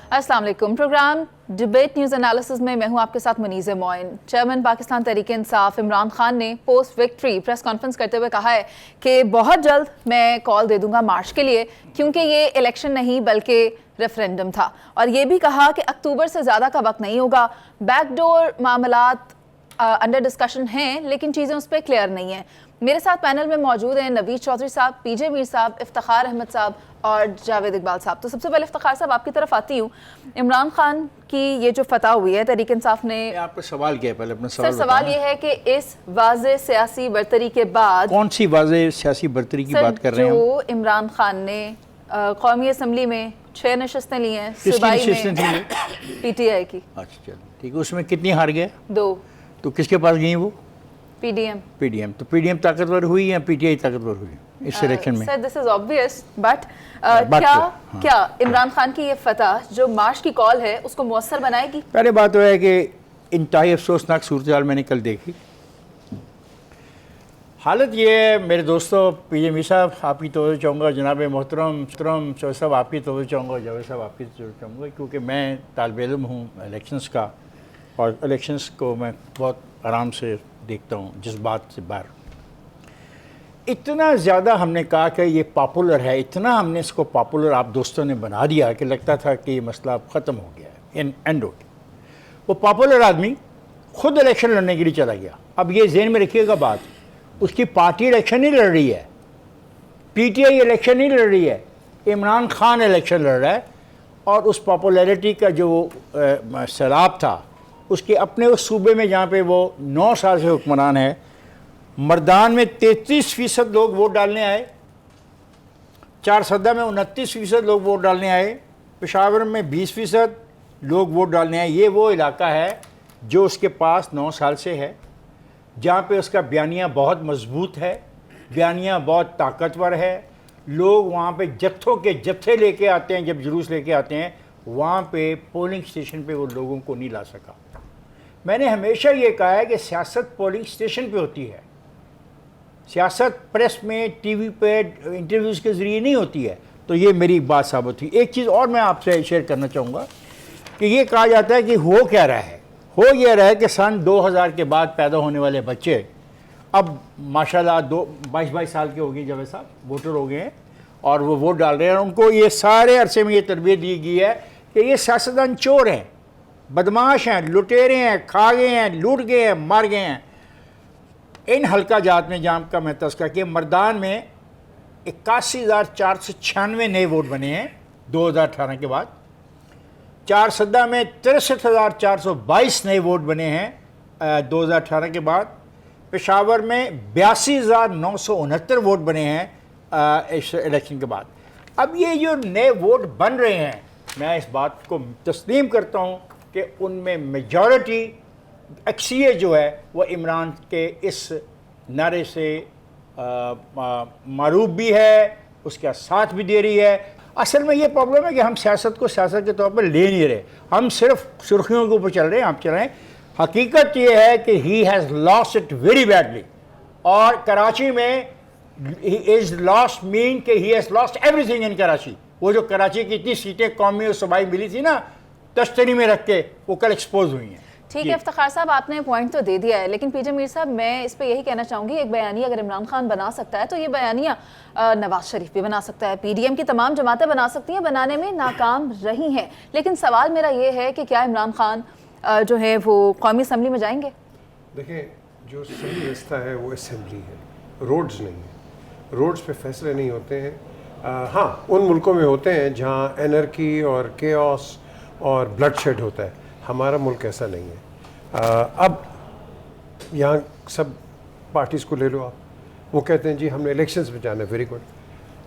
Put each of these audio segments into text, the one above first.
अस्सलाम वालेकुम। Programme debate news analysis में मैं हूं आपके साथ मुनीज़ मोइन। चेयरमैन पाकिस्तान तहरीक इंसाफ इमरान खान ने पोस्ट विक्ट्री प्रेस कॉन्फ्रेंस करते हुए कहा है कि बहुत जल्द मैं कॉल दे दूंगा मार्च के लिए, क्योंकि ये इलेक्शन नहीं बल्कि रेफरेंडम था। और ये भी कहा कि अक्टूबर से ज़्यादा का वक्त नहीं होगा। बैकडोर मामलात अंडर डिस्कशन हैं, लेकिन चीज़ें उस पर क्लियर नहीं हैं। मेरे साथ पैनल में मौजूद हैं नवीद चौधरी साहब, पीजे मीर साहब, इफ्तिखार अहमद साहब और जावेद इकबाल साहब। तो सबसे पहले इफ्तिखार साहब आपकी तरफ आती हूँ। इमरान खान की ये जो फतह हुई है तहरीक इंसाफ ने, आपका सवाल क्या है? पहले अपना सर सवाल ये है कि इस वाज़े सियासी बरतरी के बाद, कौन सी वाज़े सियासी बरतरी की बात कर रहे हैं? जो इमरान खान ने कौमी असम्बली में 6 नशस्तें ली हैं, सूबाई में PTI की। अच्छा चलो ठीक है, उसमें कितनी हार गए? 2। तो किसके पास गई वो? PDM। तो PDM ताकतवर हुई या PTI ताकतवर हुई इस इलेक्शन में? Sir this is obvious, but क्या इमरान खान की ये फतह जो मार्च की कॉल है उसको मौसर बनाएगी? पहले बात तो है कि इंतहाई अफसोसनाक सूरत मैंने कल देखी। हालत ये है मेरे दोस्तों, पीजे मीर साहब आपकी तवज्जो चाहूँगा, जनाब मोहतरम चौधरी साहब आपकी तवज्जो चाहूँगा, जावेद साहब आपकी तवज्जो चाहूँगा, क्योंकि मैं तालिब इल्म हूँ इलेक्शंस का और इलेक्शंस को मैं बहुत आराम से देखता हूँ, जिस बात से बाहर। इतना ज़्यादा हमने कहा कि ये पॉपुलर है, इतना हमने इसको पॉपुलर आप दोस्तों ने बना दिया कि लगता था कि ये मसला अब ख़त्म हो गया है, एंड हो गया। वो पॉपुलर आदमी खुद इलेक्शन लड़ने के लिए चला गया। अब ये ज़हन में रखिएगा बात, उसकी पार्टी इलेक्शन नहीं लड़ रही है, PTI इलेक्शन नहीं लड़ रही है, इमरान खान इलेक्शन लड़ रहा है। और उस पॉपुलैरिटी का जो सैलाब था उसके अपने उस सूबे में जहाँ पे वो 9 साल से हुक्मरान है, मर्दान में 33% लोग वोट डालने आए, चारसदा में 29% लोग वोट डालने आए, पेशावर में 20% लोग वोट डालने आए। ये वो इलाका है जो उसके पास 9 साल से है, जहाँ पे उसका बयानिया बहुत मजबूत है, बयानिया बहुत ताकतवर है। लोग वहाँ पे जत्थों के जत्थे लेके आते हैं, जब जुलूस लेके आते हैं वहाँ पे पोलिंग स्टेशन पे वो लोगों को नहीं ला सका। मैंने हमेशा ये कहा है कि सियासत पोलिंग स्टेशन पे होती है, सियासत प्रेस में, TV पे, इंटरव्यूज़ के ज़रिए नहीं होती है। तो ये मेरी बात साबित हुई। एक चीज़ और मैं आपसे शेयर करना चाहूँगा कि ये कहा जाता है कि हो क्या रहा है, हो ये रहा है कि सन 2000 के बाद पैदा होने वाले बच्चे अब माशाल्लाह 22 साल के हो गए, जावेद साहब वोटर हो गए हैं और वो वोट डाल रहे हैं। उनको ये सारे अरसे में ये तरबियत दी गई है कि ये सियासतदान चोर हैं, बदमाश हैं, लुटेरे हैं, खा गए हैं, लूट गए हैं, मार गए हैं। इन हल्का जात में जहाँ का मैं तस्करा कि मर्दान में 81,496 नए वोट बने हैं 2018 के बाद, चारसदा में 63,422 नए वोट बने हैं 2018 के बाद, पेशावर में 82,969 वोट बने हैं इस इलेक्शन के बाद। अब ये जो नए वोट बन रहे हैं, मैं इस बात को तस्लीम करता हूँ कि उनमें मेजॉरिटी अक्सरियत जो है वो इमरान के इस नारे से मारूफ भी है, उसका साथ भी दे रही है। असल में ये प्रॉब्लम है कि हम सियासत को सियासत के तौर पर ले नहीं रहे, हम सिर्फ सुर्खियों के ऊपर चल रहे हैं, हम चल रहे हैं। हकीकत ये है कि he has lost it very badly. और कराची में ही इज़ लॉस्ट मीन कि he has lost everything in Karachi. वो जो कराची की इतनी सीटें कौमी और सूबाई मिली थी ना तश्तरी में रख के, वो कल एक्सपोज हुई हैं। ठीक है इफ्तिखार साहब, आपने पॉइंट तो दे दिया है, लेकिन पीजे मीर साहब मैं इस पर यही कहना चाहूँगी, एक बयानिया अगर इमरान खान बना सकता है तो ये बयानिया नवाज शरीफ भी बना सकता है, PDM की तमाम जमातें बना सकती हैं, बनाने में नाकाम रही हैं। लेकिन सवाल मेरा ये है कि क्या इमरान खान जो है वो कौमी असम्बली में जाएंगे? देखिए, जो सही रास्ता है वो असम्बली है, रोड्स नहीं है। रोड्स पे फैसले नहीं होते हैं। हाँ, उन मुल्कों में होते हैं जहाँ एनर्की और केओस और ब्लडशेड होता है। हमारा मुल्क ऐसा नहीं है। अब यहाँ सब पार्टीज़ को ले लो आप, वो कहते हैं जी हमने इलेक्शंस में जाना है, वेरी गुड।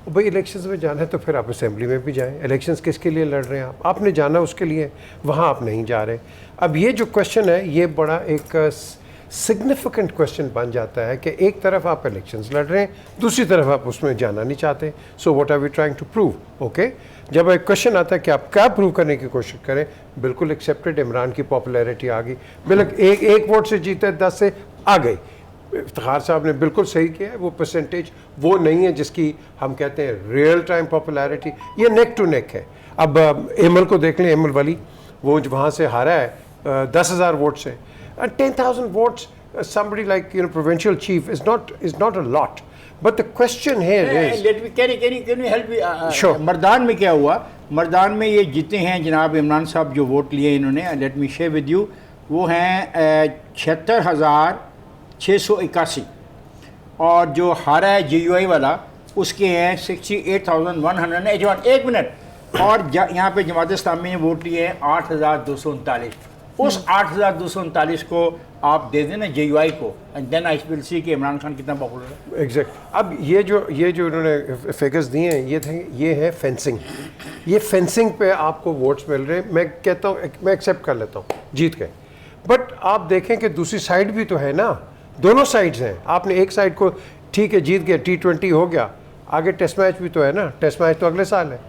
भाई इलेक्शंस में जाना है तो फिर आप असेंबली में भी जाएं। इलेक्शंस किसके लिए लड़ रहे हैं आप? आपने जाना उसके लिए, वहाँ आप नहीं जा रहे। अब ये जो क्वेश्चन है ये बड़ा एक सिग्निफिकेंट क्वेश्चन बन जाता है कि एक तरफ आप इलेक्शंस लड़ रहे हैं, दूसरी तरफ आप उसमें जाना नहीं चाहते। So what are we trying to prove? Okay, जब एक क्वेश्चन आता है कि आप क्या प्रूव करने की कोशिश करें, बिल्कुल एक्सेप्टेड, इमरान की पॉपुलैरिटी आ गई, बिल्कुल एक वोट से जीते 10 से आ गई। इफ्तिखार साहब ने बिल्कुल सही किया है, वो परसेंटेज वो नहीं है जिसकी हम कहते हैं रियल टाइम पॉपुलैरिटी, ये नेक टू नेक है। अब एमल को देख लें, एमल वली वो वहाँ से हारा है 10,000 वोट से, 10,000 votes somebody like provincial chief is not a lot, but the question here is can you help me? Sure. Mardan में क्या हुआ? मर्दान में ये जीते हैं जनाब इमरान साहब, जो वोट लिए इन्होंने, let me share with you, वो हैं 76,681, और जो हारा है JUI वाला उसके हैं 68,181। एक मिनट, और यहाँ पे जमात इस्लामी ने वोट लिए हैं 8,239। उस 8,239 को आप दे देना JUI को, and then I will see कि इमरान खान कितना पॉपुलर है। एग्जैक्ट। अब ये जो इन्होंने फिगर्स दिए हैं, ये है फेंसिंग, ये फेंसिंग पे आपको वोट्स मिल रहे हैं। मैं कहता हूँ, मैं एक्सेप्ट कर लेता हूँ जीत गए, बट आप देखें कि दूसरी साइड भी तो है ना, दोनों साइड्स हैं। आपने एक साइड को ठीक है जीत गया, T20 हो गया, आगे टेस्ट मैच भी तो है ना, टेस्ट मैच तो अगले साल है,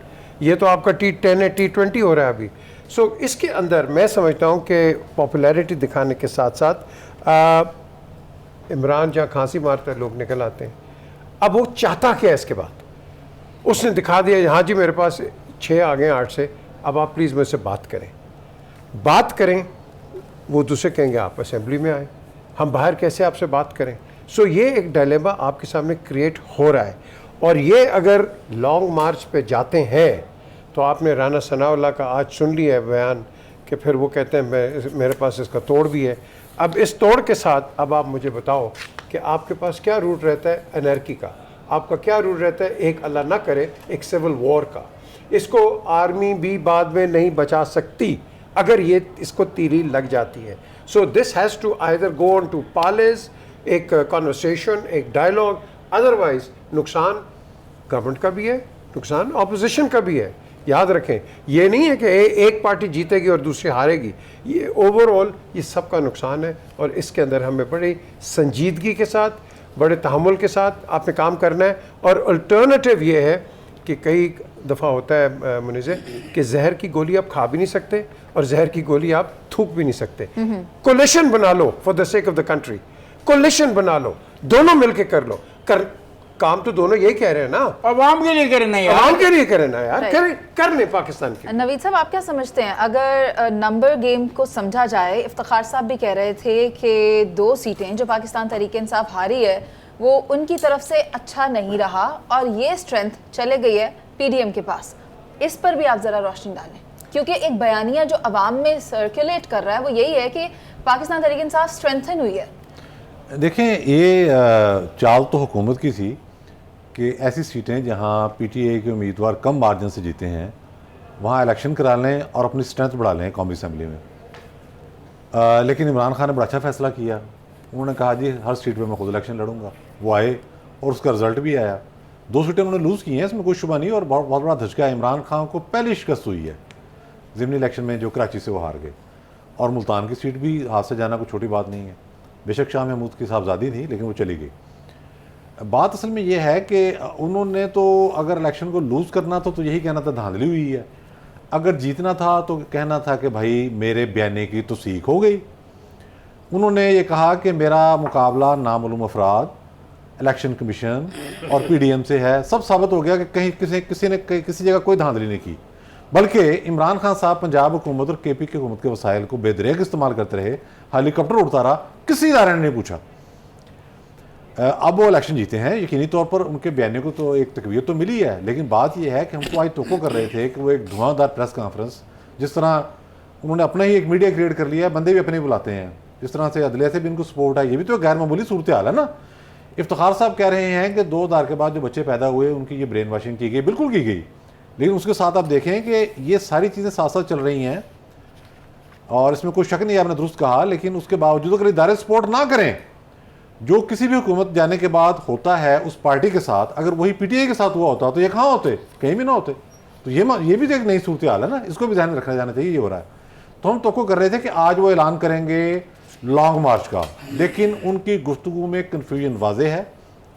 ये तो आपका T10 है, T20 हो रहा है अभी। सो इसके अंदर मैं समझता हूँ कि पॉपुलैरिटी दिखाने के साथ साथ इमरान जहाँ खांसी मारता है लोग निकल आते हैं। अब वो चाहता क्या है इसके बाद? उसने दिखा दिया, हाँ जी मेरे पास 6 आ गए 8 से, अब आप प्लीज़ मुझसे बात करें। वो दूसरे कहेंगे आप असेंबली में आए, हम बाहर कैसे आपसे बात करें? सो ये एक डायलेमा आपके सामने क्रिएट हो रहा है, और ये अगर लॉन्ग मार्च पे जाते हैं तो आपने राना सनाउल्लाह का आज सुन लिया है बयान कि फिर वो कहते हैं मेरे पास इसका तोड़ भी है। अब इस तोड़ के साथ अब आप मुझे बताओ कि आपके पास क्या रूट रहता है एनर्की का, आपका क्या रूट रहता है एक अल्लाह ना करे एक सिविल वॉर का। इसको आर्मी भी बाद में नहीं बचा सकती अगर ये इसको तीली लग जाती है। So this has to either go on to parleys, एक कॉन्वर्सेशन, एक डायलॉग, अदरवाइज नुकसान गवर्नमेंट का भी है, नुकसान ऑपोजिशन का भी है। याद रखें, ये नहीं है कि एक पार्टी जीतेगी और दूसरी हारेगी, ये ओवरऑल ये सबका नुकसान है, और इसके अंदर हमें बड़ी संजीदगी के साथ, बड़े तहम्मुल के साथ आपने काम करना है। और अल्टरनेटिव ये है कि कई दफ़ा होता है मुनीज़े कि जहर की गोली आप खा भी नहीं सकते और जहर की गोली आप थूक भी नहीं सकते। कोलिशन बना लो for the sake of the country, coalition बना लो, दोनों मिलके कर लो। काम तो दोनों यही कह रहे हैं ना, अवाम के लिए करना यार, अवाम के लिए करना यार, कर ले पाकिस्तान के। नवीद साहब, आप क्या समझते हैं अगर नंबर गेम को समझा जाए? इफ्तिखार साहब भी कह रहे थे कि 2 सीटें जो पाकिस्तान तहरीक इंसाफ हारी है वो उनकी तरफ से अच्छा नहीं रहा, और ये स्ट्रेंथ चले गई है PDM के पास। इस पर भी आप ज़रा रोशनी डालें, क्योंकि एक बयानिया जो अवाम में सर्कुलेट कर रहा है वो यही है कि पाकिस्तान तहरीक इंसाफ स्ट्रेंथन हुई है। देखें, ये चाल तो हुकूमत की थी कि ऐसी सीटें जहां PTI के उम्मीदवार कम मार्जिन से जीते हैं वहां इलेक्शन करा लें और अपनी स्ट्रेंथ बढ़ा लें कौमी असम्बली में। लेकिन इमरान खान ने बड़ा अच्छा फैसला किया, उन्होंने कहा जी हर सीट पे मैं खुद इलेक्शन लड़ूंगा। वो आए और उसका रिजल्ट भी आया, 2 सीटें उन्होंने लूज़ की हैं, इसमें कोई शुबा नहीं, और बहुत बड़ा धचका है। इमरान खान को पहली शिकस्त हुई है ज़िमनी इलेक्शन में, जो कराची से वो हार गए, और मुल्तान की सीट भी हाथ से जाना कोई छोटी बात नहीं है। बेशक शाह महमूद की साहबजादी थी लेकिन वो चली गई। बात असल में ये है कि उन्होंने तो अगर इलेक्शन को लूज़ करना था तो यही कहना था धांधली हुई है, अगर जीतना था तो कहना था कि भाई मेरे बयाने की तो सीख हो गई। उन्होंने ये कहा कि मेरा मुकाबला नामालूम अफराद, इलेक्शन कमीशन और PDM से है। सब साबित हो गया कि कहीं किसी ने किसी जगह कोई धांधली नहीं की, बल्कि इमरान खान साहब पंजाब हुकूमत और KP की हुकूमत के वसाइल को बेदरेक इस्तेमाल करते रहे, हेलीकॉप्टर उड़ता रहा, किसी इदारे ने नहीं पूछा। अब वो इलेक्शन जीते हैं, यकीनी तौर पर उनके बयाने को तो एक तकवीत तो मिली है, लेकिन बात यह है कि हम तो आज तो कर रहे थे कि वो एक धुआंधार प्रेस कॉन्फ्रेंस, जिस तरह उन्होंने अपना ही एक मीडिया क्रिएट कर लिया है, बंदे भी अपने बुलाते हैं, जिस तरह से अदलिया से भी इनको सपोर्ट है, ये भी तो गैर मामूली सूरत हाल है ना। इफ्तिखार साहब कह रहे हैं कि 2000 के बाद जो बच्चे पैदा हुए उनकी ये ब्रेन वॉशिंग की गई, बिल्कुल की गई, लेकिन उसके साथ आप देखें कि ये सारी चीज़ें साथ साथ चल रही हैं और इसमें कोई शक नहीं, आपने दुरुस्त कहा। लेकिन उसके बावजूद अगर इदारे सपोर्ट ना करें, जो किसी भी हुकूमत जाने के बाद होता है उस पार्टी के साथ, अगर वही PTI के साथ हुआ होता तो ये कहाँ होते, कहीं भी ना होते। तो ये भी तो एक नई सूरत हाल है ना, इसको भी ध्यान में रखा जाना चाहिए। ये हो रहा है, तो हम तो कर रहे थे कि आज वो ऐलान करेंगे लॉन्ग मार्च का, लेकिन उनकी गुफ्तगू में कन्फ्यूजन वाजे है।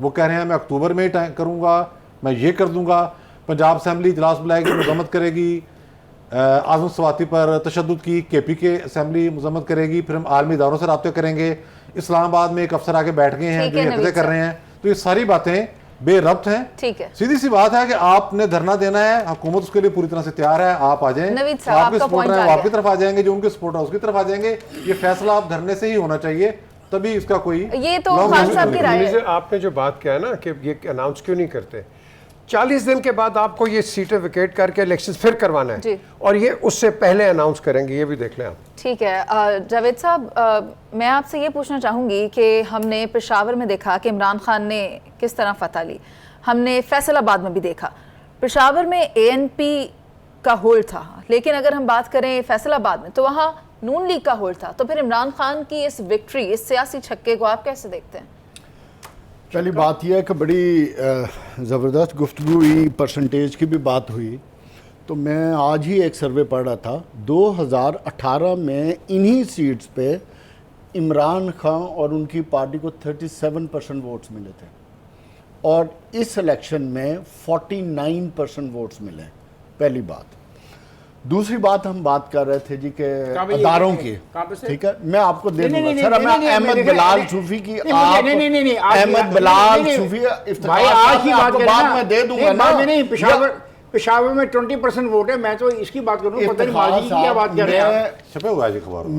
वो कह रहे हैं मैं अक्टूबर में करूँगा, मैं ये कर दूँगा, पंजाब असम्बली इजलास बुलाएगी, मजम्मत करेगी, आज़म स्वाति पर तशद्दुद की, KP के असम्बली मजम्मत करेगी, फिर हम आलमी इदारों से रब्ते करेंगे, इस्लामाबाद में एक अफसर आके बैठ गए हैं ठीक जो है, ये नवीद हरकतें कर साहब। रहे हैं, तो ये सारी बातें बेरब्त हैं। ठीक है। सीधी सी बात है कि आपने धरना देना है, हुकूमत उसके लिए पूरी तरह से तैयार है, आप आ जाएं। नवीद जो साहब, आपके आपका सपोर्टर point हैं आ वो आपकी गया। तरफ आ जाएंगे, जो उनके सपोर्टर हैं उसकी तरफ आ जाएंगे। ये फैसला आप धरने से ही होना चाहिए, तभी इसका कोई ये तो long खान term साहब की राय है। मुनीज़, आपने जो बात किया ना कि ये अनाउंस क्यों नहीं करते, 40 दिन के बाद आपको ये सीटें विकेट करके इलेक्शन फिर करवाना जी। है, और ये उससे पहले अनाउंस करेंगे, ये भी देख लें आप। ठीक है। जावेद साहब, मैं आपसे ये पूछना चाहूँगी कि हमने पेशावर में देखा कि इमरान खान ने किस तरह फतह ली, हमने फैसलाबाद में भी देखा। पेशावर में ANP का होल्ड था, लेकिन अगर हम बात करें फैसलाबाद में तो वहाँ नून लीग का होल्ड था। तो फिर इमरान खान की इस विक्ट्री, इस सियासी छक्के को आप कैसे देखते हैं? पहली बात यह है कि बड़ी ज़बरदस्त गुफ्तगू हुई, परसेंटेज की भी बात हुई। तो मैं आज ही एक सर्वे पढ़ रहा था, 2018 में इन्हीं सीट्स पे इमरान खान और उनकी पार्टी को 37% वोट्स मिले थे, और इस इलेक्शन में 49% वोट्स मिले। पहली बात। दूसरी बात, हम बात कर रहे थे जी के अदारों की, ठीक है, मैं आपको दे दूंगा सर। मैं अहमद बिलाल सूफी की, आप अहमद बिलाल सूफी भाई आज की बात बाद में दे दूंगा ना। नहीं, पेशावर में 20% वोट है। मैं तो इसकी बात करूं, पता नहीं माजी की क्या बात कर रहे हैं आप। छपे हुआ है जी अखबार में।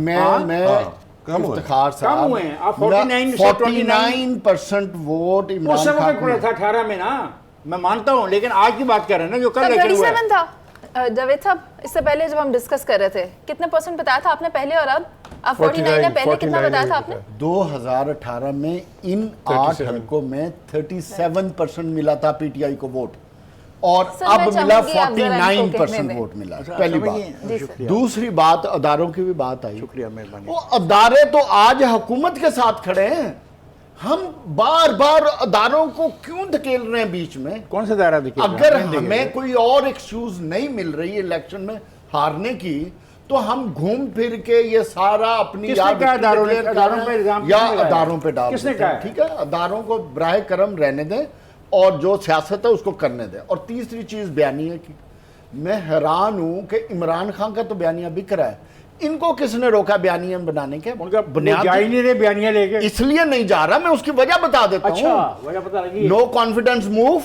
मैं कम हुए। इफ्तिखार साहब, कम हुए हैं आप, 49 से 49% वोट उस इमरान समय खान पड़ा था 18 में ना, मैं मानता हूं, लेकिन आज की बात कर रहे हैं ना जो कल तब इलेक्शन हुआ है। 37 था। जावेद साहब, इससे पहले जब हम डिस्कस कर रहे थे, कितने परसेंट बताया था आपने पहले, और अब आप 49 है, पहले कितना 49 बताया था आपने? 2018 में इन 8 हलकों में 37% मिला था PTI को वोट, और सर, मैं अब मिला चाहूंगी आप जरा इनको कहने 49% में। वोट मिला। पहली जी बात। सर। दूसरी बात, अदारों की भी बात आई। शुक्रिया, मेहरबानी। वो अदारे तो आज हुकूमत के साथ खड़े हैं, हम बार बार अदारों को क्यों धकेल रहे हैं बीच में? कौन सा दायरा देखिए? अगर हमें कोई और एक्सक्यूज नहीं मिल रही इलेक्शन में हारने की, तो हम घूम फिर के ये सारा अपनी किसने याद कहा अदारों ने? declare अदारों कर पे रहे हैं, इल्जाम या किसने लगाया? अदारों पे डाल किसने देते हैं, कहा है? ठीक है, अदारों को बराह करम रहने दें, और जो सियासत है उसको करने दें। और तीसरी चीज बयानिया की, मैं हैरान हूं कि इमरान खान का तो बयानिया बिक रहा है, इनको किसने रोका बयानिया बनाने के? उनका बुनियाद जा ही नहीं रहे बयानिया लेके। इसलिए नहीं जा रहा, मैं उसकी वजह बता देता हूं। अच्छा, वजह पता लगी। नो कॉन्फिडेंस मूव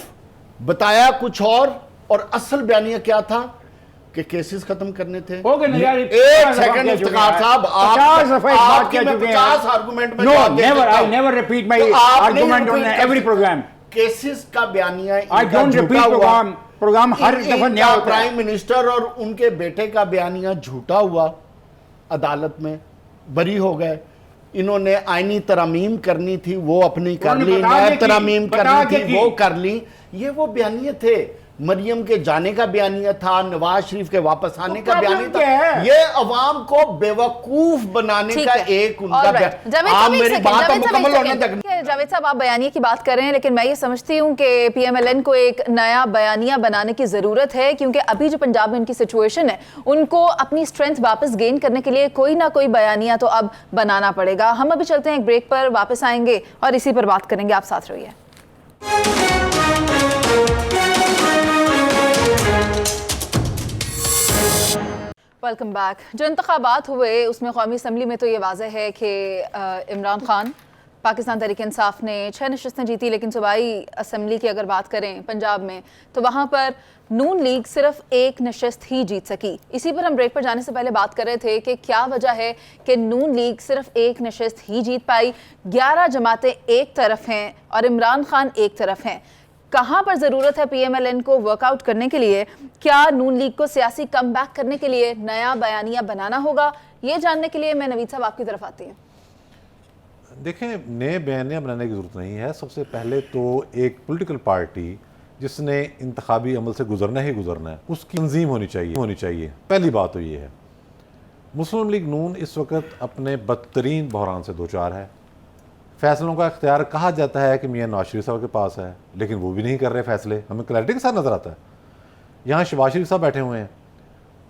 बताया कुछ और असल बयानिया क्या था कि केसेस खत्म करने थे। हो गए ना यार, एक 50 दफा सेकंड कह चुके इफ्तिखार हैं। साहब, 50 दफा इस बात आपकी कह मैं चुके हैं। 50 आर्गुमेंट में No, जवाब दे never, देता I हूं। never repeat my तो आप नहीं argument on repeat कर every सकते। program. केसेस का बयानिया I इनका don't झूठा repeat हुआ। program हर दफा नया होता है। प्राइम मिनिस्टर और उनके बेटे का बयानिया झूठा हुआ, अदालत में बरी हो गए। इन्होंने आईनी तरमीम करनी थी, वो अपनी कर उन्होंने ली, बता नया के की, तरमीम बता करनी के थी, की। वो कर ली। ये वो बयानिया थे। मरियम के जाने का बयानिया था, नवाज शरीफ के वापस आने का problem बयानिया क्या था। है? ये अवाम को बेवकूफ बनाने ठीक का है। एक उनका Alright. बयान। जावेद आप साहब, एक मेरी सेकंड, बात जावेद साहब, मुकम्मल एक होने सेकंड। तक। ठीक है, जावेद साहब, आप बयानिया की बात कर रहे हैं, लेकिन मैं ये समझती हूँ कि PMLN को एक नया बयानिया बनाने की ज़रूरत है, क्योंकि अभी जो पंजाब में उनकी सिचुएशन है, उनको अपनी स्ट्रेंथ वापस गेन करने के लिए कोई ना कोई बयानिया तो अब बनाना पड़ेगा। हम अभी चलते हैं एक ब्रेक पर, वापस आएंगे और इसी पर बात करेंगे। आप साथ रहिए। Welcome back. जो इंतखाबात हुए उसमें कौमी असम्बली में तो ये वाज़ेह है कि इमरान खान पाकिस्तान तहरीक इंसाफ ने 6 नशिस्तें जीती, लेकिन सूबाई असम्बली की अगर बात करें पंजाब में तो वहाँ पर नून लीग सिर्फ एक नशिस्त ही जीत सकी। इसी पर हम ब्रेक पर जाने से पहले बात कर रहे थे कि क्या वजह है कि नून लीग सिर्फ एक नशिस्त ही जीत पाई। 11 जमातें एक तरफ हैं और इमरान खान एक तरफ हैं। कहाँ पर ज़रूरत है PMLN को वर्कआउट करने के लिए? क्या नून लीग को सियासी कमबैक करने के लिए नया बयानिया बनाना होगा? ये जानने के लिए मैं नवीद साहब आपकी तरफ आती हूँ। देखें, नए बयानिया बनाने की ज़रूरत नहीं है। सबसे पहले तो एक पॉलिटिकल पार्टी जिसने इंतखाबी अमल से गुजरना ही गुजरना है, उसकी तंजीम होनी चाहिए। पहली बात तो ये है। मुस्लिम लीग नून इस वक्त अपने बदतरीन बहरान से दो चार है। फैसलों का इख्तियार कहा जाता है कि मियां नवाज शरीफ साहब के पास है, लेकिन वो भी नहीं कर रहे फैसले। हमें क्लैरिटी के साथ नज़र आता है। यहाँ शहबाज शरीफ साहब बैठे हुए हैं,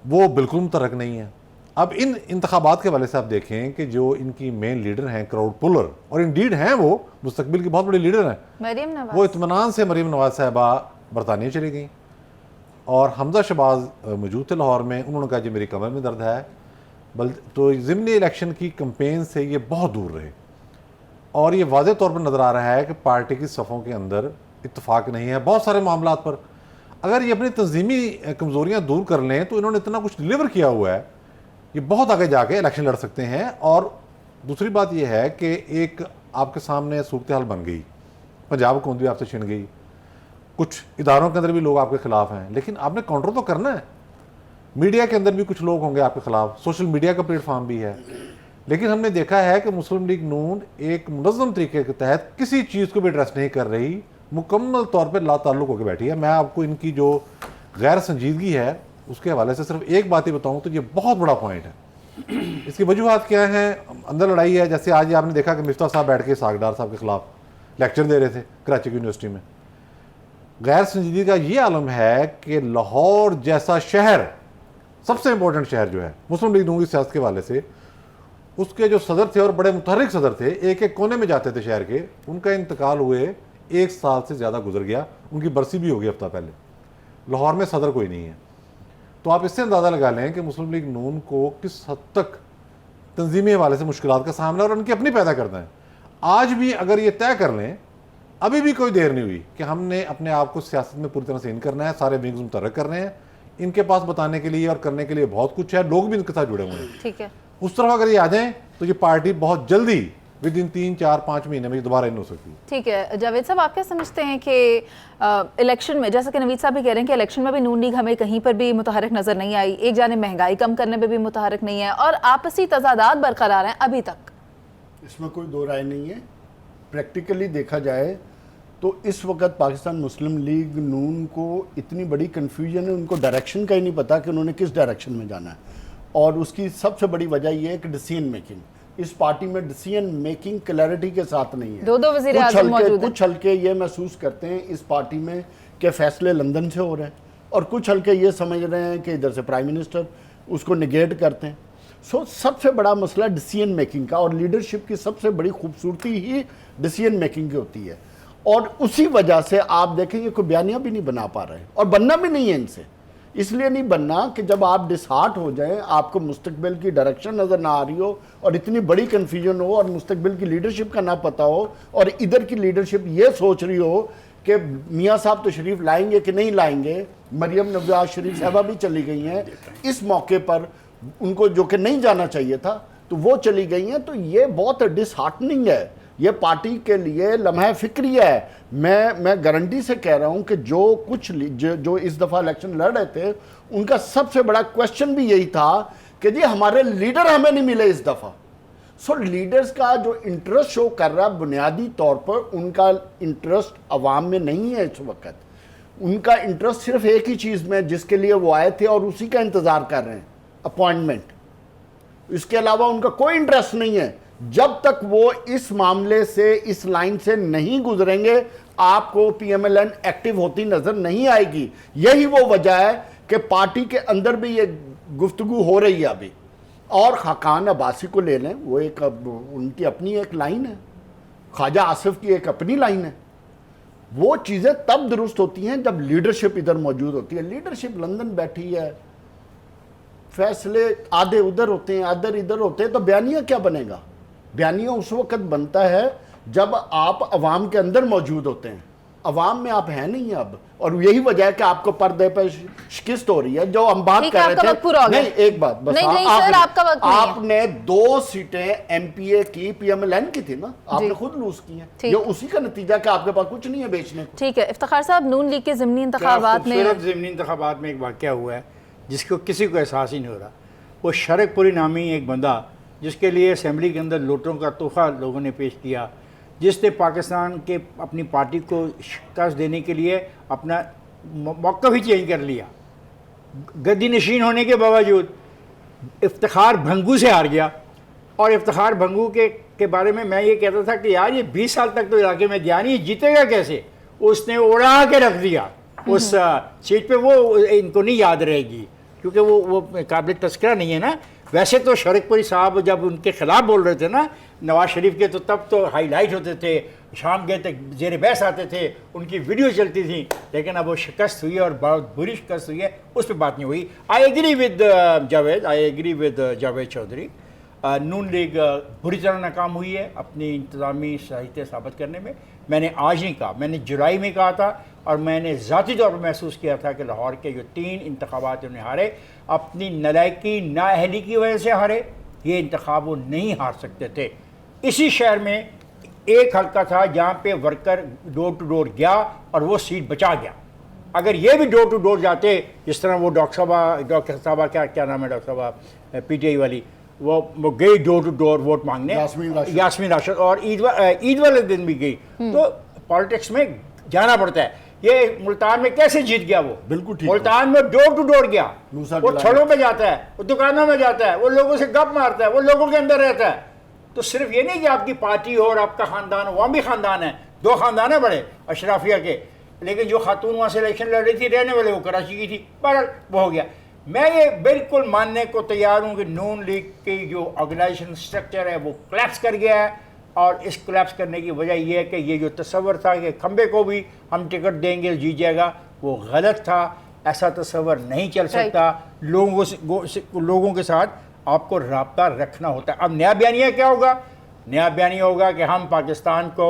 वो बिल्कुल मुतरक नहीं है। अब इन इंतखाबात के वाले से आप देखें कि जो इनकी मेन लीडर हैं, क्राउड पुलर, और इंडीड हैं, वो मुस्तकबिल की बहुत बड़ी लीडर हैं, मरियम नवाज। वो इत्मीनान से मरीम नवाज साहबा बरतानिया चली गई और हमजा शहबाज मौजूद थे लाहौर में। उन्होंने कहा जी मेरी कमर में दर्द है, तो ज़िमनी इलेक्शन की कंपेन से ये बहुत दूर रहे और ये वाज़ेह तौर पर नज़र आ रहा है कि पार्टी की सफ़ों के अंदर इत्तेफाक नहीं है बहुत सारे मामलों पर। अगर ये अपनी तंजीमी कमज़ोरियाँ दूर कर लें तो इन्होंने इतना कुछ डिलीवर किया हुआ है, ये बहुत आगे जाके इलेक्शन लड़ सकते हैं। और दूसरी बात यह है कि एक आपके सामने सूरत हाल बन गई, पंजाब हुकूमत भी आपसे छिन गई, कुछ इदारों के अंदर भी लोग आपके खिलाफ हैं, लेकिन आपने काउंटर तो करना है। मीडिया के अंदर भी कुछ लोग होंगे आपके खिलाफ, सोशल मीडिया का प्लेटफॉर्म भी है, लेकिन हमने देखा है कि मुस्लिम लीग नून एक मुनज़्ज़म तरीके के तहत किसी चीज़ को भी एड्रेस नहीं कर रही, मुकम्मल तौर पर लाताल्लुक़ होकर बैठी है। मैं आपको इनकी जो गैर संजीदगी है उसके हवाले से सिर्फ एक बात ही बताऊँ तो ये बहुत बड़ा पॉइंट है। इसकी वजूहत क्या हैं? अंदर लड़ाई है, जैसे आज आपने देखा कि मिफ्ता साहब बैठ के सागडार साहब के खिलाफ लेक्चर दे रहे थे कराची की यूनिवर्सिटी में। गैर संजीदगी का ये आलम है कि लाहौर जैसा शहर, सबसे इंपॉर्टेंट शहर जो है मुस्लिम लीग नून की सियासत के हवाले से, उसके जो सदर थे और बड़े मुतहर्रिक सदर थे, एक एक कोने में जाते थे शहर के, उनका इंतकाल हुए 1 साल से ज़्यादा गुजर गया, उनकी बरसी भी होगी हफ्ता पहले। लाहौर में सदर कोई नहीं है। तो आप इससे अंदाज़ा लगा लें कि मुस्लिम लीग नून को किस हद तक तंजीमी हवाले से मुश्किलात का सामना और उनकी अपनी पैदा करना है। आज भी अगर ये तय कर लें, अभी भी कोई देर नहीं हुई कि हमने अपने आप को सियासत में पूरी तरह से इन करना है, सारे विंग्स मुतहर्रिक कर रहे हैं, इनके पास बताने के लिए और करने के लिए बहुत कुछ है, लोग भी इनके साथ जुड़े हुए हैं। ठीक है, उस तरफ अगर ये आ जाएं तो ये पार्टी बहुत जल्दी विद इन 3, 4, 5 महीने में दोबारा इन हो सकती है। ठीक है जावेद साहब, आप क्या समझते हैं कि इलेक्शन में, जैसा कि नवीद साहब भी कह रहे हैं कि इलेक्शन में भी नून लीग हमें कहीं पर भी मुतहरक नजर नहीं आई, एक जाने महंगाई कम करने पे भी मुतहरक नहीं है और आपसी तजादात बरकरार हैं अभी तक? इसमें कोई दो राय नहीं है। प्रैक्टिकली देखा जाए तो इस वक्त पाकिस्तान मुस्लिम लीग नून को इतनी बड़ी कन्फ्यूजन है, उनको डायरेक्शन का ही नहीं पता कि उन्होंने किस डायरेक्शन में जाना है। और उसकी सबसे बड़ी वजह यह है कि डिसीजन मेकिंग, इस पार्टी में डिसीजन मेकिंग क्लैरिटी के साथ नहीं है। दो वज़ीर आज़म मौजूद हैं। कुछ हल्के ये महसूस करते हैं इस पार्टी में कि फैसले लंदन से हो रहे हैं और कुछ हल्के ये समझ रहे हैं कि इधर से प्राइम मिनिस्टर उसको निगेट करते हैं। सो सबसे बड़ा मसला डिसीजन मेकिंग का, और लीडरशिप की सबसे बड़ी खूबसूरती ही डिसीजन मेकिंग की होती है। और उसी वजह से आप देखेंगे कोई बयानियाँ भी नहीं बना पा रहे और बनना भी नहीं है इनसे। इसलिए नहीं बनना कि जब आप डिसहार्ट हो जाएं, आपको मुस्तकबिल की डायरेक्शन नज़र ना आ रही हो और इतनी बड़ी कन्फ्यूजन हो और मुस्तकबिल की लीडरशिप का ना पता हो और इधर की लीडरशिप ये सोच रही हो कि मियाँ साहब तो शरीफ लाएंगे कि नहीं लाएंगे। मरियम नवाज शरीफ साहबा भी चली गई हैं इस मौके पर, उनको जो कि नहीं जाना चाहिए था तो वो चली गई हैं। तो ये बहुत डिसहार्टनिंग है, ये पार्टी के लिए लम्हा फिक्री है। मैं गारंटी से कह रहा हूं कि जो इस दफ़ा इलेक्शन लड़ रहे थे उनका सबसे बड़ा क्वेश्चन भी यही था कि जी हमारे लीडर हमें नहीं मिले इस दफ़ा। सो लीडर्स का जो इंटरेस्ट शो कर रहा है, बुनियादी तौर पर उनका इंटरेस्ट अवाम में नहीं है इस वक्त। उनका इंटरेस्ट सिर्फ एक ही चीज़ में जिसके लिए वो आए थे और उसी का इंतज़ार कर रहे हैं, अपॉइंटमेंट। इसके अलावा उनका कोई इंटरेस्ट नहीं है। जब तक वो इस मामले से, इस लाइन से नहीं गुजरेंगे, आपको पीएमएलएन एक्टिव होती नजर नहीं आएगी। यही वो वजह है कि पार्टी के अंदर भी ये गुफ्तगू हो रही है अभी। और खाकान अब्बासी को ले लें, वो एक उनकी अपनी एक लाइन है, ख्वाजा आसिफ की एक अपनी लाइन है। वो चीज़ें तब दुरुस्त होती हैं जब लीडरशिप इधर मौजूद होती है। लीडरशिप लंदन बैठी है, फैसले आधे उधर होते हैं, आधे इधर होते हैं, तो बयानिया क्या बनेगा? बयानिया उस वक्त बनता है जब आप अवाम के अंदर मौजूद होते हैं। अवाम में आप हैं नहीं अब, और यही वजह है कि आपको पर्दे पर शिकस्त हो रही है। जो हम बात कर रहे थे, नहीं एक बात बस, आपने 2 सीटें एमपीए की पीएमएलएन की थी ना, आपने खुद लूज की हैं। ये उसी का नतीजा कि आपके पास कुछ नहीं है बेचने को। ठीक है इफ्तिखार साहब, नून लीग के ज़िमनी इंतखाबात में एक वाक़या हुआ है जिसको किसी को एहसास ही नहीं हो रहा। वो शरकपुरी नामी एक बंदा, जिसके लिए असेंबली के अंदर नोटों का तोहफा लोगों ने पेश किया, जिसने पाकिस्तान के अपनी पार्टी को शिकस्त देने के लिए अपना मौक़िफ़ ही चेंज कर लिया, गद्दी नशीन होने के बावजूद इफ्तिखार भंगू से हार गया। और इफ्तिखार भंगू के बारे में मैं ये कहता था कि यार ये 20 साल तक तो इलाके में गया नहीं, जीतेगा कैसे? उसने उड़ा के रख दिया उस सीट पे। वो इनको नहीं याद रहेगी क्योंकि वो काबिल तस्करा नहीं है ना। वैसे तो शरीकपुरी साहब जब उनके खिलाफ बोल रहे थे ना नवाज शरीफ के, तो तब तो हाईलाइट होते थे, शाम के तक जेर बहस आते थे, उनकी वीडियो चलती थी। लेकिन अब वो शिकस्त हुई है और बहुत बुरी शिकस्त हुई है, उस पर बात नहीं हुई। I agree with Javed Chaudhry. Noon league बुरी तरह नाकाम हुई है अपनी इंतज़ामी सलाहियत साबित करने में। मैंने आज नहीं कहा, मैंने जुलाई में कहा था, और मैंने ज़ाती तौर पर महसूस किया था कि लाहौर के जो 3 इंतखाबात उन्हें हारे, अपनी नलायकी नाअहली की वजह से हारे। ये इंतखाब वो नहीं हार सकते थे। इसी शहर में एक हल्का था जहाँ पे वर्कर डोर टू डोर गया और वो सीट बचा गया। अगर ये भी डोर टू डोर जाते, जिस तरह वो डॉक्टर साहबा क्या नाम है, डॉक्टर साहबा PTI वाली, वो गई डोर टू डोर वोट मांगने, यास्मीन राशिद, और ईद वाले दिन भी गई। तो पॉलिटिक्स में जाना पड़ता है। ये मुल्तान में कैसे जीत गया वो? बिल्कुल ठीक। मुल्तान में डोर टू डोर गया, वो छड़ों पे जाता है, वो दुकानों में जाता है, वो लोगों से गप मारता है, वो लोगों के अंदर रहता है। तो सिर्फ ये नहीं कि आपकी पार्टी हो और आपका खानदान हो, वहाँ भी खानदान है, 2 खानदान है बड़े अशराफिया के। लेकिन जो खातून वहाँ से इलेक्शन लड़ रही थी, रहने वाले वो कराची की थी, बहरहाल वो हो गया। मैं ये बिल्कुल मानने को तैयार हूँ कि नून लीग की जो ऑर्गेनाइजेशन स्ट्रक्चर है वो कोलैप्स कर गया है, और इस कोलैप्स करने की वजह यह है कि ये जो तस्वर था कि खंबे को भी हम टिकट देंगे जीत जाएगा, वो गलत था। ऐसा तस्वर नहीं चल सकता। लोगों के साथ आपको राब्ता रखना होता है। अब नया बयानिया क्या होगा? नया बयानिया होगा कि हम पाकिस्तान को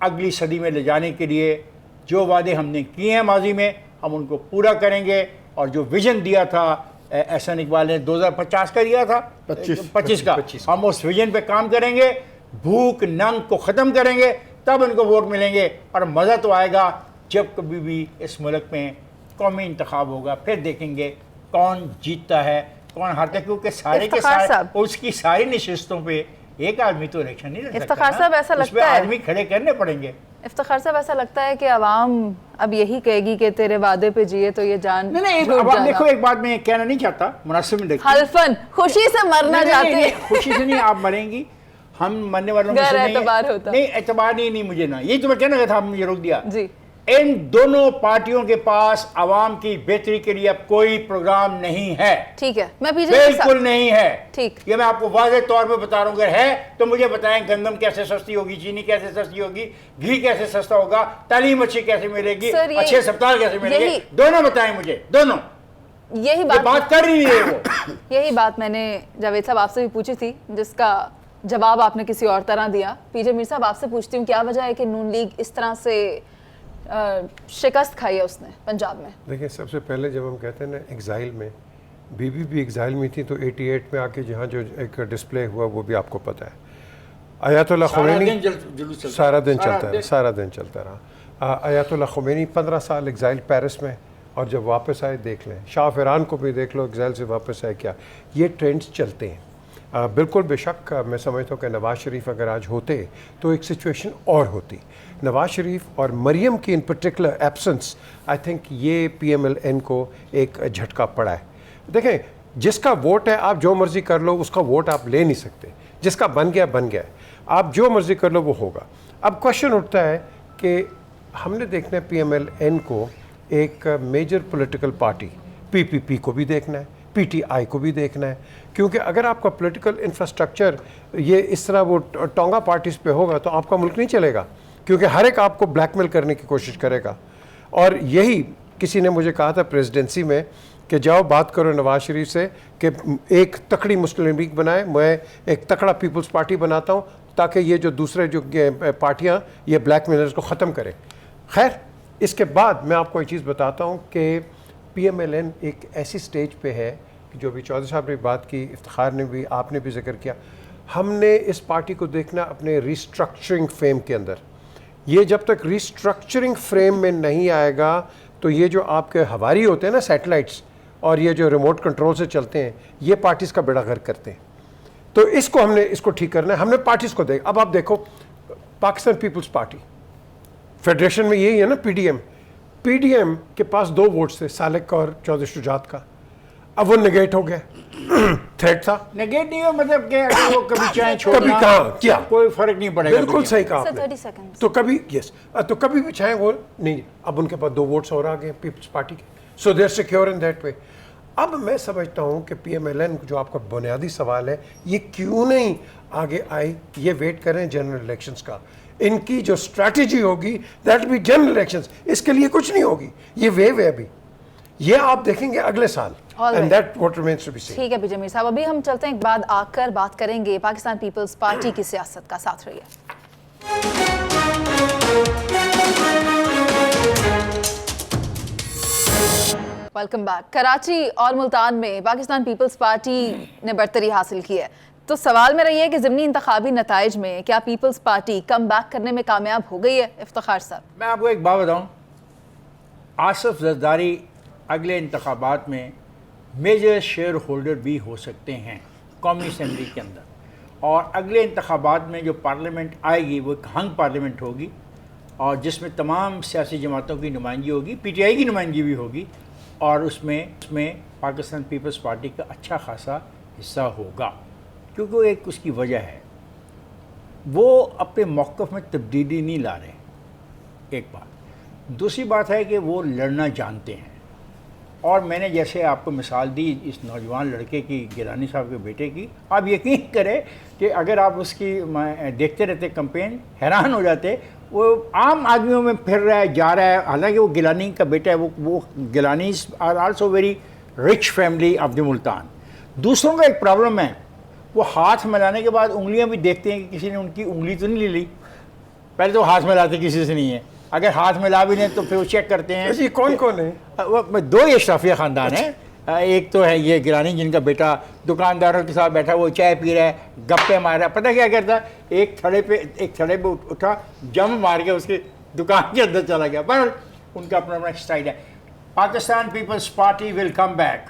अगली सदी में ले जाने के लिए जो वादे हमने किए हैं माजी में, हम उनको पूरा करेंगे। और जो विजन दिया था एहसान इकबाल ने 2050 का दिया था, 25 का, हम उस विजन पे काम करेंगे, भूख नंग को ख़त्म करेंगे, तब उनको वोट मिलेंगे। और मज़ा तो आएगा जब कभी भी इस मुल्क में कौमी इंतखाब होगा, फिर देखेंगे कौन जीतता है कौन हारता है, क्योंकि सारे के सारे उसकी सारी नशिस्तों पे एक आदमी तो इलेक्शन नहीं लड़ सकता। इफ्तिखार साहब, ऐसा लगता है आदमी खड़े करने पड़ेंगे। इफ्तिखार साहब, ऐसा लगता है कि आवाम अब यही कहेगी कि तेरे वादे पे जिए तो ये जान नहीं, अब आप देखो, एक बात मैं कहना नहीं चाहता, मुनासिब में देखो, हल्फन खुशी से मरना चाहते हैं। खुशी से नहीं, आप मरेंगी, हम मरने वालों में से नहीं, एतबार नहीं मुझे ना, यही तो मैं कहना था, हमने रोक दिया जी। इन दोनों पार्टियों के पास आवाम की बेहतरी के लिए अब कोई प्रोग्राम नहीं है। ठीक है, मैं बिल्कुल नहीं है। ठीक, ये मैं आपको वाज़ेह तौर पे बता रहा हूँ। अगर है तो मुझे बताएं, गंदम कैसे सस्ती होगी, चीनी कैसे सस्ती होगी, घी कैसे सस्ता होगा, तालीम अच्छी कैसे मिलेगी, अच्छे अस्पताल कैसे मिलेंगे, दोनों बताएं मुझे, दोनों। यही बात कर रही है वो। यही बात मैंने जावेद साहब आपसे भी पूछी थी, जिसका जवाब आपने किसी और तरह दिया। पीजे मीर साहब, आपसे पूछती हूँ, क्या वजह है कि नून लीग इस तरह से शिकस्त खाई है उसने पंजाब में? देखिए, सबसे पहले जब हम कहते हैं ना एग्जाइल में, बीबी भी एग्जाइल में थी, तो 88 में आके जहाँ जो एक डिस्प्ले हुआ वो भी आपको पता है। अयातुल्लाह ख़ुमैनी सारा दिन चलता रहा। अयातुल्लाह ख़ुमैनी 15 साल एग्जाइल पेरिस में, और जब वापस आए देख लें, शाह ईरान को भी देख लो, एग्जाइल से वापस आए क्या। ये ट्रेंड्स चलते हैं। बिल्कुल बेशक मैं समझता हूँ कि नवाज़ शरीफ अगर आज होते तो एक सिचुएशन और होती। नवाज़ शरीफ और मरियम की इन पर्टिकुलर एब्सेंस, आई थिंक ये PMLN को एक झटका पड़ा है। देखें, जिसका वोट है आप जो मर्ज़ी कर लो, उसका वोट आप ले नहीं सकते। जिसका बन गया बन गया, आप जो मर्ज़ी कर लो वो होगा। अब क्वेश्चन उठता है कि हमने देखना है PMLN को एक मेजर पॉलिटिकल पार्टी, PPP को भी देखना है, PTI को भी देखना है, क्योंकि अगर आपका पॉलिटिकल इंफ्रास्ट्रक्चर ये इस तरह वो टोंगा पार्टीज़ पे होगा तो आपका मुल्क नहीं चलेगा, क्योंकि हर एक आपको ब्लैकमेल करने की कोशिश करेगा। और यही किसी ने मुझे कहा था प्रेसिडेंसी में कि जाओ बात करो नवाज शरीफ से कि एक तकड़ी मुस्लिम लीग बनाए, मैं एक तकड़ा पीपल्स पार्टी बनाता हूँ, ताकि ये जो दूसरे जो पार्टियाँ ये ब्लैकमेलर्स को ख़त्म करें। खैर, इसके बाद मैं आपको एक चीज़ बताता हूँ कि PMLN एक ऐसी स्टेज पे है कि जो भी चौधरी साहब ने बात की, इफ्तिखार ने भी, आपने भी जिक्र किया, हमने इस पार्टी को देखना अपने रिस्ट्रक्चरिंग फ्रेम के अंदर। ये जब तक रिस्ट्रक्चरिंग फ्रेम में नहीं आएगा तो ये जो आपके हवारी होते हैं ना, सैटेलाइट्स, और ये जो रिमोट कंट्रोल से चलते हैं, ये पार्टीज़ का बेड़ा गर्क करते हैं। तो इसको हमने इसको ठीक करना है। हमने पार्टीज़ को देख, अब आप देखो पाकिस्तान पीपल्स पार्टी फेडरेशन में यही है ना, PDM के पास 2 वोट्स थे, सालिक और चौधरी शुजात का। अब वो नेगेट हो गया, थ्रेट था। नेगेट नहीं हो मतलब कि अगर वो कभी चाहे छोड़ना, कभी कहाँ क्या कोई फर्क नहीं पड़ेगा। बिल्कुल सही कहा आपने। 30 सेकंड। तो कभी तो कभी भी चाहे वो नहीं। अब उनके पास 2 वोट्स और आ गए पीपल्स पार्टी के, so they are secure in that way. अब मैं समझता हूँ कि PMLN जो आपका बुनियादी सवाल है, ये क्यों नहीं आगे आई, ये वेट करें जनरल इलेक्शंस का। इनकी जो स्ट्रैटेजी होगी दैट बी जनरल इलेक्शंस, इसके लिए कुछ नहीं होगी, ये वेव है अभी, ये आप देखेंगे अगले साल। All and right. That what remains to be seen. ठीक है पीजे मीर साहब, अभी हम चलते हैं, एक बाद आकर बात करेंगे पाकिस्तान पीपल्स पार्टी की सियासत का। साथ रहिए। Welcome back. कराची और मुल्तान में पाकिस्तान पीपल्स पार्टी ने बरतरी हासिल की है, तो सवाल मेरा ये है कि ज़िमनी इंतखाबी नताइज में क्या पीपल्स पार्टी कम बैक करने में कामयाब हो गई है? इफ्तिखार साहब, मैं आपको एक बात बताऊं, आसिफ जरदारी अगले इंतखाबात में मेजर शेयर होल्डर भी हो सकते हैं कौमी असम्बली के अंदर, और अगले इंतखाबात में जो पार्लियामेंट आएगी वो एक हंग पार्लियामेंट होगी, और जिसमें तमाम सियासी जमातों की नुमाइंदगी होगी, PTI की नुमाइंदगी भी होगी, और उसमें पाकिस्तान पीपल्स पार्टी का अच्छा खासा हिस्सा होगा, क्योंकि एक उसकी वजह है, वो अपने मौक़िफ़ में तब्दीली नहीं ला रहे, एक बात। दूसरी बात है कि वो लड़ना जानते हैं, और मैंने जैसे आपको मिसाल दी इस नौजवान लड़के की, गिलानी साहब के बेटे की, आप यकीन करें कि अगर आप उसकी देखते रहते कैंपेन, हैरान हो जाते, वो आम आदमियों में फिर रहा है, जा रहा है, हालांकि वो गिलानी का बेटा है, वो Gilani are also very rich family of the Multan. दूसरों का एक प्रॉब्लम है, वो हाथ मिलाने के बाद उंगलियां भी देखते हैं कि किसी ने उनकी उंगली तो नहीं ले ली, पहले तो हाथ मिलाते किसी से नहीं है, अगर हाथ मिला भी नहीं तो फिर वो चेक करते हैं। जी कौन कौन है? वो दो ये अशराफिया ख़ानदान है, एक तो है ये गिलानी जिनका बेटा दुकानदारों के साथ बैठा, वो चाय पी रहा है, गप्पे मार रहा है, पता क्या करता है, एक थड़े पे उठा, जम मार के उसके दुकान के अंदर चला गया। पर उनका अपना अपना स्टाइल है। Pakistan Peoples Party will come back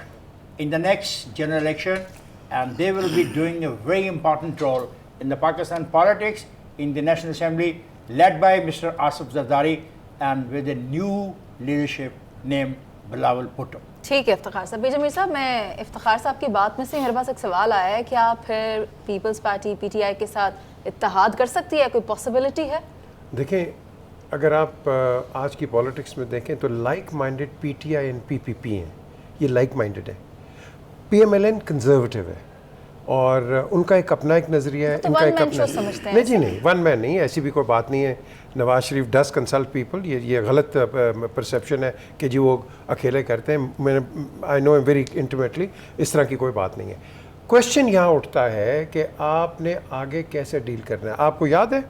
in the next general election and they will be doing a very important role in the Pakistan politics, in the National Assembly, led by Mr. Asif Zardari and with a new leadership named Bilawal Bhutto. ठीक है इफ्तिखार साहब। पीजे मीर साहब, मैं इफ्तिखार साहब की बात में से मेरे पास एक सवाल आया है, क्या फिर पीपल्स पार्टी PTI के साथ इत्तेहाद कर सकती है? कोई पॉसिबिलिटी है? देखें, अगर आप आज की पॉलिटिक्स में देखें तो like minded PTI and PPP हैं, ये लाइक माइंडेड है। PMLN कंजर्वेटिव है और उनका एक अपना एक नज़रिया है, तो इनका one एक man अपना show समझते हैं नहीं जी नहीं, वन मैन नहीं, ऐसी भी कोई बात नहीं है। Nawaz Sharif does consult people, ये गलत परसेप्शन है कि जी वो अकेले करते हैं। मैंने आई नो वेरी इंटीमेटली, इस तरह की कोई बात नहीं है। क्वेश्चन यहाँ उठता है कि आपने आगे कैसे डील करना है। आपको याद है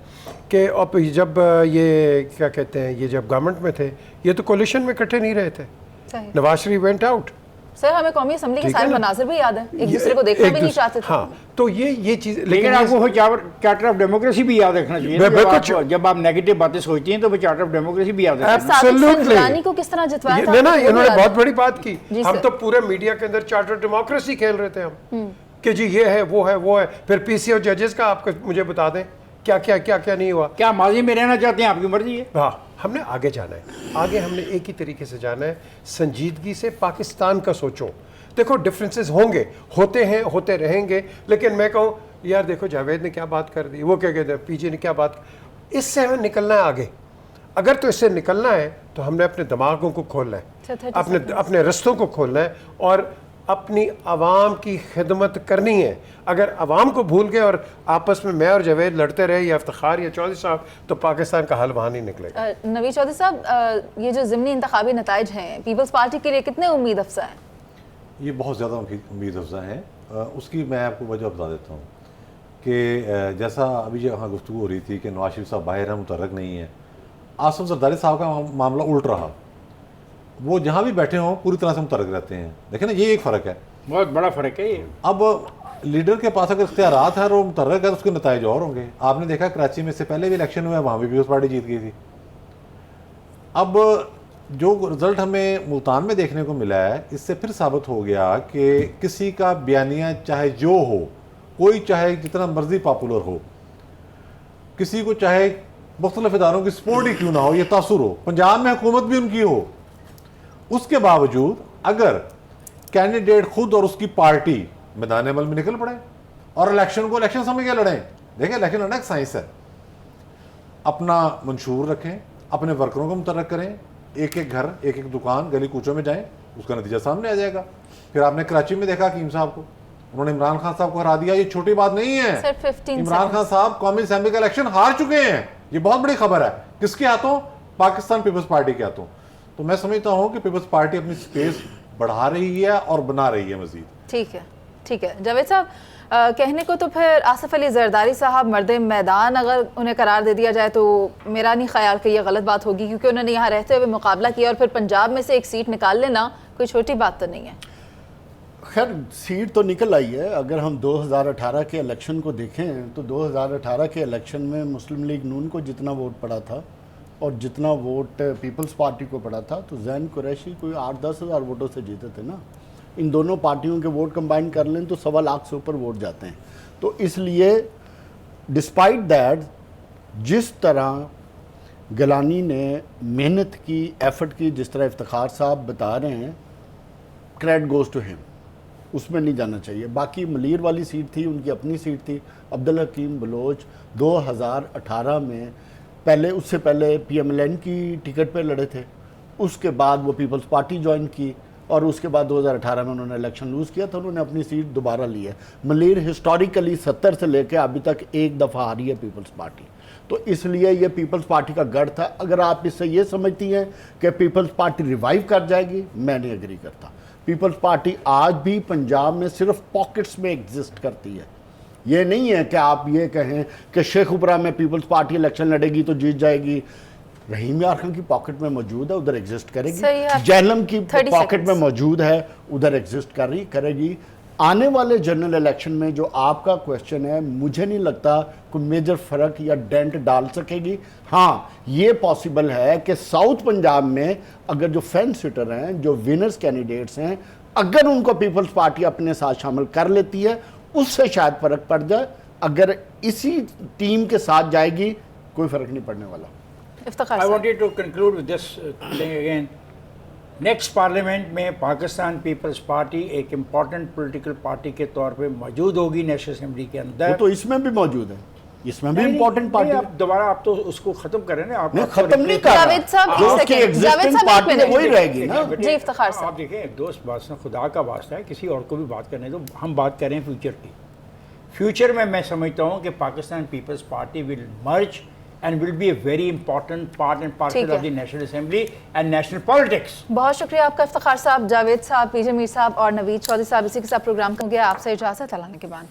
कि अब जब ये क्या कहते हैं, ये जब गवर्नमेंट में थे, ये तो कोलिशन में इकट्ठे नहीं रहे थे। सही। Nawaz Sharif went out. Sir, हमें कौमी असम्बली के ठीक है सारे ना? मनाजिर भी याद है, एक दूसरे को देखना भी नहीं चाहते थे। हाँ, तो ये चीज़, लेकिन आपको चार्टर ऑफ डेमोक्रेसी भी याद रखना चाहिए ना, बिल्कुल। जब आप नेगेटिव बातें सोचती हैं तो चार्टर ऑफ डेमोक्रेसी भी याद रखना। सादिक गिलानी को किस तरह जितवाया था? ना, आपको इन्होंने याद बहुत है? बड़ी बात की। जी हम सर। तो पूरे मीडिया के अंदर चार्टर डेमोक्रेसी खेल रहे थे हम, कि जी ये है वो है वो है। फिर PCO जजेस का आपको मुझे बता दें क्या नहीं हुआ। क्या माजी में रहना चाहते हैं? आपकी मर्जी है। हाँ, हमने आगे जाना है, आगे हमने एक ही तरीके से जाना है, संजीदगी से पाकिस्तान का सोचो। देखो डिफरेंसेस होंगे, होते हैं, होते रहेंगे, लेकिन मैं कहूँ यार देखो जावेद ने क्या बात कर दी, वो क्या कहते हैं PJ ने क्या बात, इससे हमें निकलना है आगे। अगर तो इससे निकलना है तो हमने अपने दिमागों को खोलना है, अपने रस्तों को खोलना है और अपनी आवाम की खिदमत करनी है। अगर आवाम को भूल गए और आपस में मैं और जावेद लड़ते रहे, या इफ्तिखार या चौधरी साहब, तो पाकिस्तान का हल वहाँ नहीं निकलेगा। नवीद चौधरी साहब, ये जो ज़िमनी इंतखाबी नताइज हैं पीपल्स पार्टी के लिए कितने उम्मीद अफजा हैं? ये बहुत ज़्यादा उम्मीद अफजा है। उसकी मैं आपको वजह बता देता हूँ कि जैसा अभी जो यहाँ गुफ्तगू हो रही थी कि नवाज शरीफ साहब बाहर हैं, मुतर्रक नहीं है, आसिफ जरदारी साहब का मामला उल्ट रहा। वो जहाँ भी बैठे हों पूरी तरह से मुतर्रक रहते हैं। देखें ना, ये एक फ़र्क है, बहुत बड़ा फ़र्क है ये। अब लीडर के पास अगर इख्तियारात है और वो मुतर्रक है तो उसके नताइज और होंगे। आपने देखा कराची में से पहले भी इलेक्शन हुआ, वहाँ भी पीपल्स पार्टी जीत गई थी। अब जो रिज़ल्ट हमें मुल्तान में देखने को मिला है, इससे फिर साबित हो गया कि किसी का बयानिया चाहे जो हो, कोई चाहे जितना मर्जी पॉपुलर हो, किसी को चाहे मुख्तलिफ इदारों की सपोर्ट ही क्यों ना हो, ये तासुर हो, पंजाब में हुकूमत भी उनकी हो, उसके बावजूद अगर कैंडिडेट खुद और उसकी पार्टी मैदान अमल में निकल पड़े और इलेक्शन को इलेक्शन समझ के लड़ें। देखिए, इलेक्शन लड़ना एक साइंस है। अपना मंशूर रखें, अपने वर्करों को मुतर्रक करें, एक एक घर, एक एक दुकान, गली कूचों में जाएं, उसका नतीजा सामने आ जाएगा। फिर आपने कराची में देखा हकीम साहब को, उन्होंने इमरान खान साहब को हरा दिया। ये छोटी बात नहीं है। सिर्फ 15 इमरान खान साहब कौमी असेंबली का इलेक्शन हार चुके हैं, ये बहुत बड़ी खबर है। किसके हाथों? पाकिस्तान पीपल्स पार्टी के हाथों। तो मैं समझता हूँ कि पीपल्स पार्टी अपनी स्पेस बढ़ा रही है और बना रही है मजीद। ठीक है, ठीक है जावेद साहब, कहने को तो फिर आसिफ अली जरदारी साहब मर्द मैदान अगर उन्हें करार दे दिया जाए तो मेरा नहीं ख्याल कि ये गलत बात होगी, क्योंकि उन्होंने यहाँ रहते हुए मुकाबला किया और फिर पंजाब में से एक सीट निकाल लेना कोई छोटी बात तो नहीं है। खैर सीट तो निकल आई है। अगर हम 2018 के इलेक्शन को देखें तो 2018 के इलेक्शन में मुस्लिम लीग नून को जितना वोट पड़ा था और जितना वोट पीपल्स पार्टी को पड़ा था, तो जैन कुरैशी कोई 8-10 हज़ार वोटों से जीते थे ना। इन दोनों पार्टियों के वोट कंबाइन कर लें तो 1.25 लाख से ऊपर वोट जाते हैं। तो इसलिए डिस्पाइट दैट जिस तरह गिलानी ने मेहनत की, एफर्ट की, जिस तरह इफ्तिखार साहब बता रहे हैं, क्रेडिट गोज़ टू हिम, उसमें नहीं जाना चाहिए। बाकी मलीर वाली सीट थी, उनकी अपनी सीट थी। अब्दुल हकीम बलोच 2018 में पहले, उससे पहले PMLN की टिकट पे लड़े थे, उसके बाद वो पीपल्स पार्टी ज्वाइन की और उसके बाद 2018 में उन्होंने इलेक्शन लूज़ किया था, उन्होंने अपनी सीट दोबारा ली है। मलीर हिस्टोरिकली 70 से लेकर अभी तक एक दफ़ा हारी है पीपल्स पार्टी, तो इसलिए ये पीपल्स पार्टी का गढ़ था। अगर आप इससे ये समझती हैं कि पीपल्स पार्टी रिवाइव कर जाएगी, मैं नहीं एग्री करता। पीपल्स पार्टी आज भी पंजाब में सिर्फ पॉकेट्स में एग्जिस्ट करती है। ये नहीं है कि आप ये कहें कि शेखुपुरा में पीपल्स पार्टी इलेक्शन लड़ेगी तो जीत जाएगी। रहीम यार खान की पॉकेट में मौजूद है, उधर एग्जिस्ट करेगी। जहलम की पॉकेट में मौजूद है, उधर एग्जिस्ट करेगी। आने वाले जनरल इलेक्शन में जो आपका क्वेश्चन है, मुझे नहीं लगता कोई मेजर फ़र्क या डेंट डाल सकेगी। हाँ, ये पॉसिबल है कि साउथ पंजाब में अगर जो फेंस सिटर हैं, जो विनर्स कैंडिडेट्स हैं, अगर उनको पीपल्स पार्टी अपने साथ शामिल कर लेती है, उससे शायद फ़र्क पड़ जाए। अगर इसी टीम के साथ जाएगी, कोई फ़र्क नहीं पड़ने वाला। I wanted to conclude with this thing again. Next parliament में पाकिस्तान पीपल्स पार्टी एक इम्पॉर्टेंट पॉलिटिकल पार्टी के तौर पे मौजूद होगी नेशनल असेंबली के अंदर। वो तो इसमें भी मौजूद है, इसमें भी इम्पोर्टेंट पार्टी। आप दोबारा आप तो उसको खत्म करें ना, आप खत्म नहीं कर जावेद साहब, जावेद साहब पार्टी वही रहेगी ना। जी इफ्तिखार साहब, आप देखें दोस्त, बात से खुदा का वास्ता है, किसी और को भी बात करने दो। हम बात करें फ्यूचर की। फ्यूचर में मैं समझता हूँ कि Pakistan Peoples Party will merge and will be a very important part and parcel of the National Assembly and national politics. बहुत शुक्रिया आपका इफ्तिखार साहब, जावेद साहब, पीजे मीर साहब और नवीद चौधरी साहब। इसी के साथ प्रोग्राम हो गया। आपसे इजाज़त, अल्लाह के बाद।